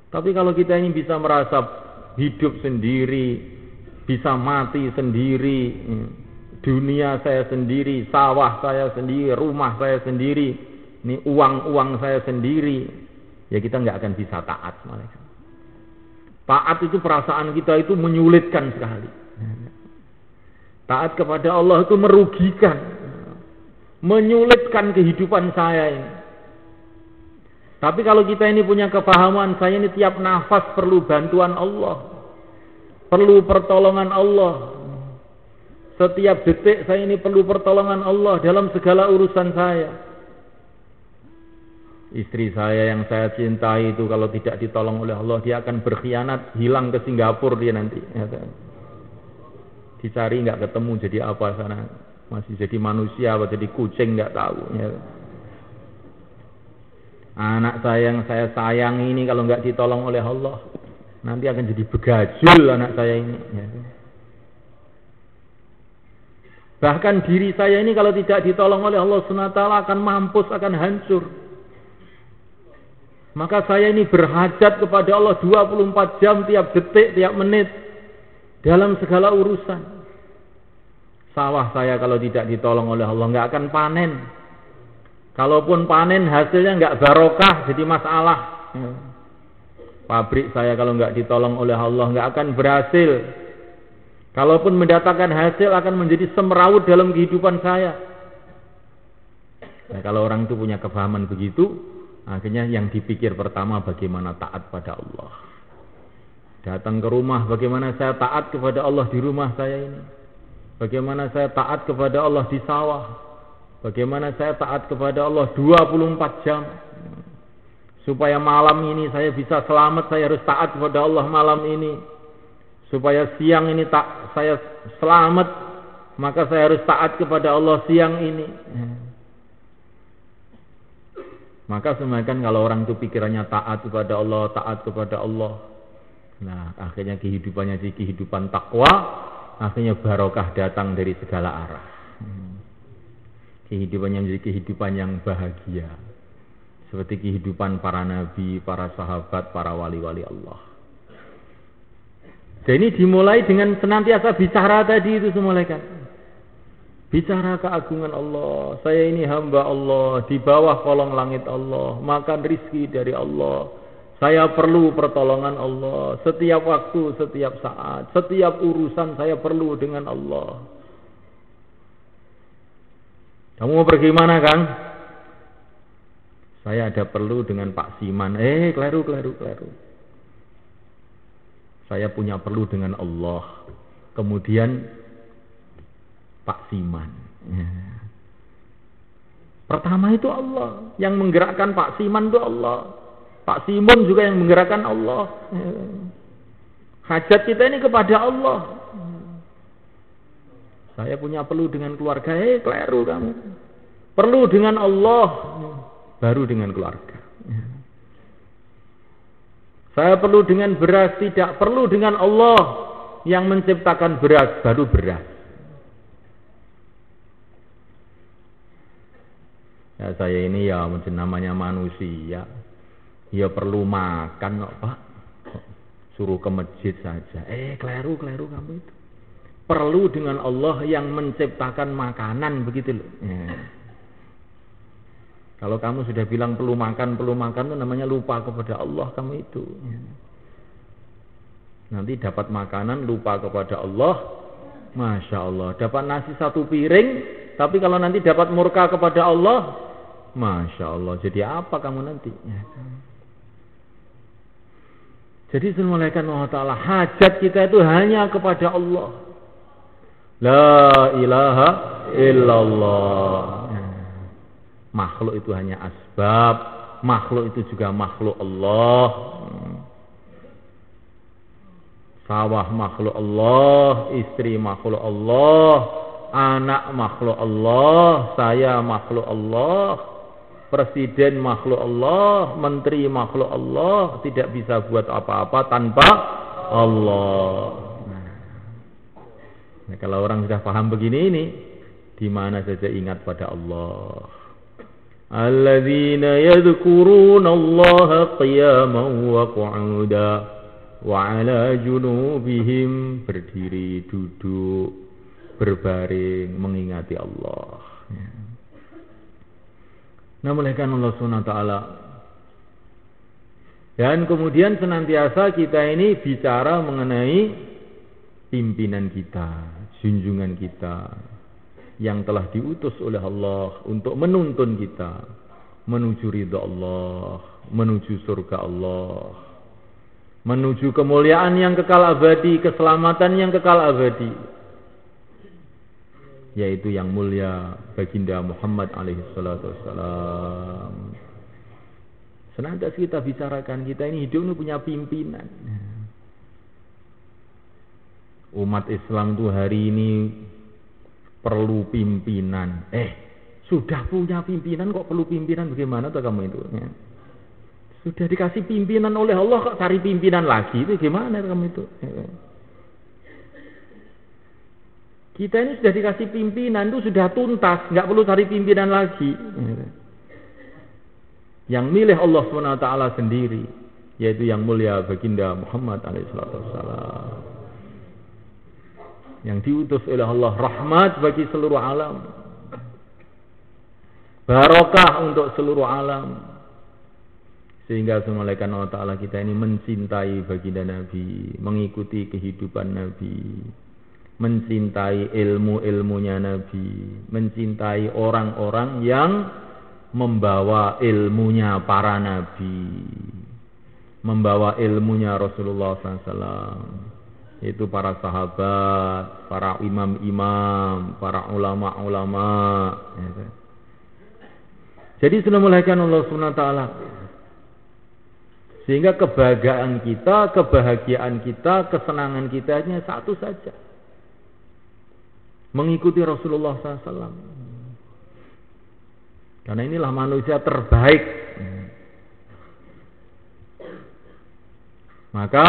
Tapi kalau kita ini bisa merasa hidup sendiri, bisa mati sendiri, dunia saya sendiri, sawah saya sendiri, rumah saya sendiri, ini uang saya sendiri, ya kita nggak akan bisa taat. Taat itu perasaan kita itu menyulitkan sekali. Taat kepada Allah itu merugikan, menyulitkan kehidupan saya ini. Tapi kalau kita ini punya kepahaman, saya ini tiap nafas perlu bantuan Allah, perlu pertolongan Allah. Setiap detik saya ini perlu pertolongan Allah dalam segala urusan saya. Istri saya yang saya cintai itu kalau tidak ditolong oleh Allah, dia akan berkhianat, hilang ke Singapura dia nanti. Dicari nggak ketemu, jadi apa sana? Masih jadi manusia atau jadi kucing nggak tahu. Anak saya yang saya sayang ini kalau nggak ditolong oleh Allah, nanti akan jadi begajul anak saya ini. Bahkan diri saya ini kalau tidak ditolong oleh Allah SWT akan mampus, akan hancur. Maka saya ini berhajat kepada Allah 24 jam tiap detik, tiap menit dalam segala urusan. Sawah saya kalau tidak ditolong oleh Allah nggak akan panen. Kalaupun panen hasilnya nggak barokah, jadi masalah. Pabrik saya kalau nggak ditolong oleh Allah nggak akan berhasil. Kalaupun mendatangkan hasil akan menjadi semrawut dalam kehidupan saya. Nah, kalau orang itu punya kepahaman begitu, akhirnya yang dipikir pertama bagaimana taat pada Allah. Datang ke rumah, bagaimana saya taat kepada Allah di rumah saya ini. Bagaimana saya taat kepada Allah di sawah. Bagaimana saya taat kepada Allah 24 jam. Supaya malam ini saya bisa selamat, saya harus taat kepada Allah malam ini. Supaya siang ini saya selamat, maka saya harus taat kepada Allah siang ini. Maka semakin kalau orang itu pikirannya taat kepada Allah, taat kepada Allah. Nah, akhirnya kehidupannya jadi kehidupan takwa, akhirnya barokah datang dari segala arah. Kehidupannya menjadi kehidupan yang bahagia, seperti kehidupan para nabi, para sahabat, para wali-wali Allah. Dan ini dimulai dengan senantiasa bicara tadi itu semua kan. Bicara keagungan Allah. Saya ini hamba Allah, di bawah kolong langit Allah, makan rizki dari Allah. Saya perlu pertolongan Allah. Setiap waktu, setiap saat, setiap urusan saya perlu dengan Allah. Kamu mau pergi mana, Kang? Saya ada perlu dengan Pak Siman. Kleru. Saya punya perlu dengan Allah. Kemudian Pak Siman. Pertama itu Allah. Yang menggerakkan Pak Siman itu Allah. Pak Simon juga yang menggerakkan Allah. Hajat kita ini kepada Allah. Saya punya perlu dengan keluarga, kleru kamu. Perlu dengan Allah, baru dengan keluarga. Saya perlu dengan beras, tidak perlu dengan Allah yang menciptakan beras, baru beras. Ya, saya ini ya namanya manusia, ya perlu makan kok Pak. Suruh ke masjid saja. Kleru kamu itu. Perlu dengan Allah yang menciptakan makanan, begitu loh. Kalau kamu sudah bilang perlu makan itu namanya lupa kepada Allah kamu itu. Nanti dapat makanan lupa kepada Allah, Masya Allah. Dapat nasi satu piring, tapi kalau nanti dapat murka kepada Allah, Masya Allah. Jadi apa kamu nanti? Jadi semulaikan Allah Ta'ala, hajat kita itu hanya kepada Allah. La ilaha illallah. Makhluk itu hanya asbab, makhluk itu juga makhluk Allah. Sawah makhluk Allah, istri makhluk Allah, anak makhluk Allah, saya makhluk Allah, presiden makhluk Allah, menteri makhluk Allah. Tidak bisa buat apa-apa tanpa Allah. Nah, kalau orang sudah paham begini ini, di mana saja ingat pada Allah. Alladzina yadhkuruna Allah qiyaman wa qu'uda wa 'ala junubihim, berdiri, duduk, berbaring mengingati Allah. Nah, mulaikan Allah Subhanahu wa taala. Dan kemudian senantiasa kita ini bicara mengenai pimpinan kita, junjungan kita yang telah diutus oleh Allah untuk menuntun kita menuju ridha Allah, menuju surga Allah, menuju kemuliaan yang kekal abadi, keselamatan yang kekal abadi, yaitu yang mulia baginda Muhammad alaihi salatu wassalam. Senantiasa kita bicarakan, kita ini hidup ini punya pimpinan. Umat Islam itu hari ini perlu pimpinan. Sudah punya pimpinan kok perlu pimpinan, bagaimana tuh kamu itu? Sudah dikasih pimpinan oleh Allah kok cari pimpinan lagi, itu gimana kamu itu? Kita ini sudah dikasih pimpinan, itu sudah tuntas, nggak perlu cari pimpinan lagi. Yang milih Allah SWT sendiri, yaitu yang mulia baginda Muhammad alaihissalam, yang diutus oleh Allah rahmat bagi seluruh alam, barokah untuk seluruh alam, sehingga semulaikan Allah Ta'ala kita ini mencintai baginda Nabi, mengikuti kehidupan Nabi, mencintai ilmu-ilmunya Nabi, mencintai orang-orang yang membawa ilmunya para nabi, membawa ilmunya Rasulullah SAW, yaitu para sahabat, para imam-imam, para ulama-ulama. Jadi sudah mulaikan Allah SWT, sehingga kebahagiaan kita, kesenangan kita hanya satu saja, mengikuti Rasulullah SAW. Karena inilah manusia terbaik. Maka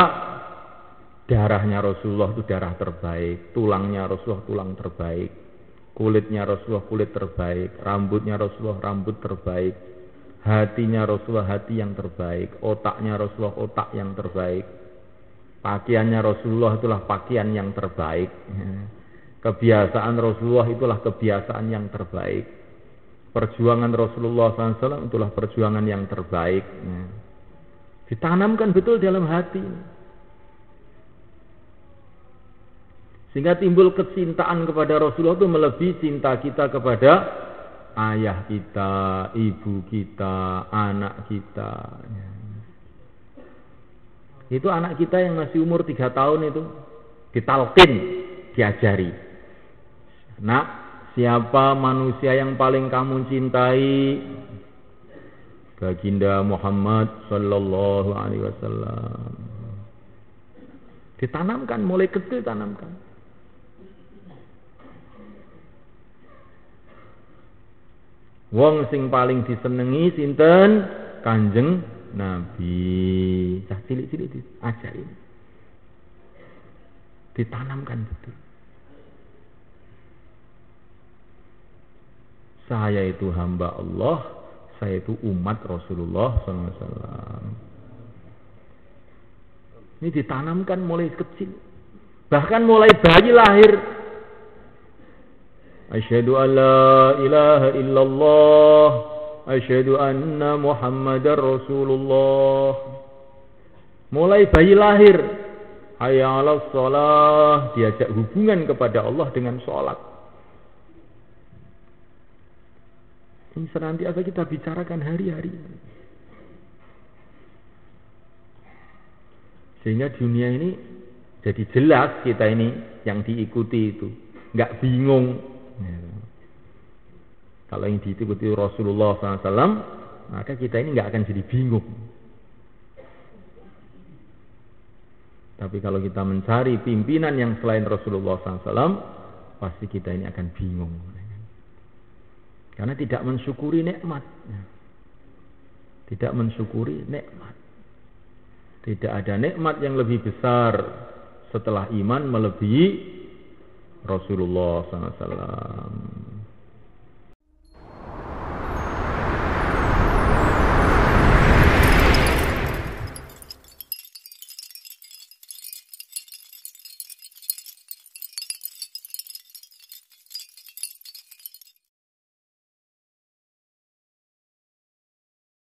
darahnya Rasulullah itu darah terbaik, tulangnya Rasulullah tulang terbaik, kulitnya Rasulullah kulit terbaik, rambutnya Rasulullah rambut terbaik, hatinya Rasulullah hati yang terbaik, otaknya Rasulullah otak yang terbaik, pakaiannya Rasulullah itulah pakaian yang terbaik, kebiasaan Rasulullah itulah kebiasaan yang terbaik. Perjuangan Rasulullah SAW itulah perjuangan yang terbaik. Ditanamkan betul dalam hati, sehingga timbul kecintaan kepada Rasulullah itu melebihi cinta kita kepada ayah kita, ibu kita, anak kita. Itu anak kita yang masih umur 3 tahun itu ditalkin, diajari. Nak, siapa manusia yang paling kamu cintai? Baginda Muhammad sallallahu alaihi wasallam. Ditanamkan mulai kecil, tanamkan. Wong sing paling disenengi sinten? Kanjeng Nabi. Cah cilik-cilik diajarin. Ditanamkan betul. Saya itu hamba Allah, saya itu umat Rasulullah SAW. Ini ditanamkan mulai kecil, bahkan mulai bayi lahir. Asyhadu an la ilaha illallah, asyhadu anna Muhammadar Rasulullah. Mulai bayi lahir, hayya 'alas shalah, diajak hubungan kepada Allah dengan sholat. Ini senantiasa kita bicarakan hari-hari. Sehingga dunia ini jadi jelas, kita ini yang diikuti itu nggak bingung. Kalau yang diikuti Rasulullah SAW, maka kita ini nggak akan jadi bingung. Tapi kalau kita mencari pimpinan yang selain Rasulullah SAW, pasti kita ini akan bingung. Karena tidak mensyukuri nikmat. Tidak mensyukuri nikmat. Tidak ada nikmat yang lebih besar setelah iman melebihi Rasulullah SAW.